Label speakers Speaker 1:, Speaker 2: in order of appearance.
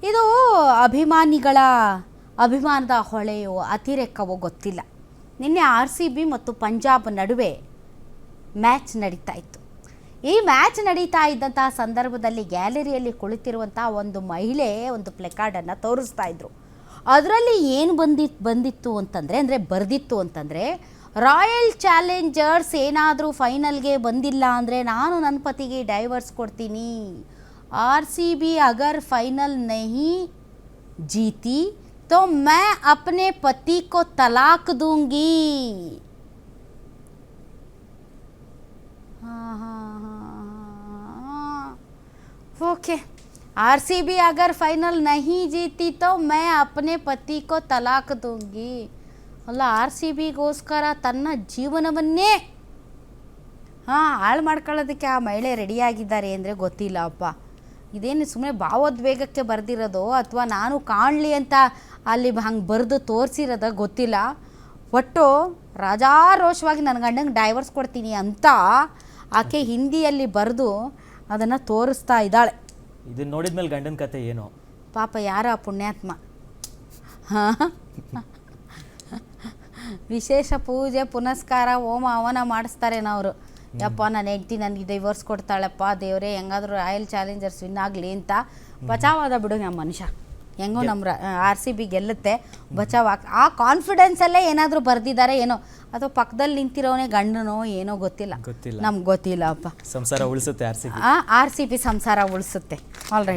Speaker 1: ಇದು ಅಭಿಮಾನಿಗಳ ಅಭಿಮಾನದ ಹೊಳೆಯೋ ಅತಿರೇಕವೋ ಗೊತ್ತಿಲ್ಲ. ನಿನ್ನೆ RCB ಮತ್ತು ಪಂಜಾಬ್ ನಡುವೆ ಮ್ಯಾಚ್ ನಡೀತಾ ಇತ್ತು. ಈ ಮ್ಯಾಚ್ ನಡೀತಾ ಇದ್ದಂಥ ಸಂದರ್ಭದಲ್ಲಿ ಗ್ಯಾಲರಿಯಲ್ಲಿ ಕುಳಿತಿರುವಂಥ ಒಂದು ಮಹಿಳೆ ಒಂದು ಪ್ಲೆಕಾರ್ಡನ್ನು ತೋರಿಸ್ತಾ ಇದ್ರು. ಅದರಲ್ಲಿ ಏನು ಬಂದಿತ್ತು ಅಂತಂದರೆ ಬರೆದಿತ್ತು ಅಂತಂದರೆ, ರಾಯಲ್ ಚಾಲೆಂಜರ್ಸ್ ಏನಾದರೂ ಫೈನಲ್ಗೆ ಬಂದಿಲ್ಲ ಅಂದರೆ ನಾನು ನನ್ನ ಪತಿಗೆ ಡೈವರ್ಸ್ ಕೊಡ್ತೀನಿ. RCB ಅಗರ್ ಫೈನಲ್ ನಹಿ ಜೀತಿ तो मैं अपने पति को तलाक दूंगी. ओके, RCB अगर फाइनल नहीं जीती तो मैं अपने पति को तलाक दूंगी. ಅಲ್ಲ, RCBಗೋಸ್ಕರ ತನ್ನ ಜೀವನವನ್ನೇ ಹಾಳು ಮಾಡ್ಕೊಳ್ಳೋದಕ್ಕೆ ಆ ಮಹಿಳೆ ರೆಡಿಯಾಗಿದ್ದಾರೆ ಅಂದರೆ ಗೊತ್ತಿಲ್ಲ ಅಪ್ಪ. ಇದೇನು ಸುಮ್ಮನೆ ಭಾವೋದ್ವೇಗಕ್ಕೆ ಬರೆದಿರೋದು ಅಥವಾ ನಾನು ಕಾಣಲಿ ಅಂತ ಅಲ್ಲಿ ಹಂಗೆ ಬರೆದು ತೋರಿಸಿರೋದ ಗೊತ್ತಿಲ್ಲ. ಒಟ್ಟು ರಾಜಾರೋಷವಾಗಿ ನನ್ನ ಗಂಡಂಗೆ ಡೈವರ್ಸ್ ಕೊಡ್ತೀನಿ ಅಂತ ಆಕೆ ಹಿಂದಿಯಲ್ಲಿ ಬರೆದು ಅದನ್ನು ತೋರಿಸ್ತಾ ಇದ್ದಾಳೆ.
Speaker 2: ಇದನ್ನ ನೋಡಿದ ಮೇಲೆ ಗಂಡನ ಕತೆ ಏನು
Speaker 1: ಪಾಪ, ಯಾರ ಪುಣ್ಯಾತ್ಮ. ಹಾಂ, ವಿಶೇಷ ಪೂಜೆ ಪುನಸ್ಕಾರ ಹೋಮ ಹವನ ಮಾಡಿಸ್ತಾರೇನವರು. ಯಪ್ಪ, ನನ್ನ ಹೆಂಡ್ತಿ ನನಗೆ ಡೈವರ್ಸ್ ಕೊಡ್ತಾಳಪ್ಪ, ದೇವರೇ ಹೆಂಗಾದರೂ ರಾಯಲ್ ಚಾಲೆಂಜರ್ಸ್ ವಿನ್ ಆಗಲಿ ಅಂತ ಬಚಾವಾದ ಬಿಡು ನಮ್ಮ ಮನುಷ್ಯ. ಹೆಂಗೋ ನಮ್ಮ RCB ಗೆಲ್ಲುತ್ತೆ, ಬಚಾವ್. ಆ ಕಾನ್ಫಿಡೆನ್ಸಲ್ಲೇ ಏನಾದರೂ ಬರೆದಿದ್ದಾರೆ ಏನೋ, ಅಥವಾ ಪಕ್ಕದಲ್ಲಿ ನಿಂತಿರೋನೇ ಗಂಡನೋ ಏನೋ ಗೊತ್ತಿಲ್ಲ, ನಮ್ಗೆ ಗೊತ್ತಿಲ್ಲ ಅಪ್ಪ.
Speaker 2: ಸಂಸಾರ ಉಳಿಸುತ್ತೆ RCB.
Speaker 1: RCB ಸಂಸಾರ ಉಳಿಸುತ್ತೆ. All right.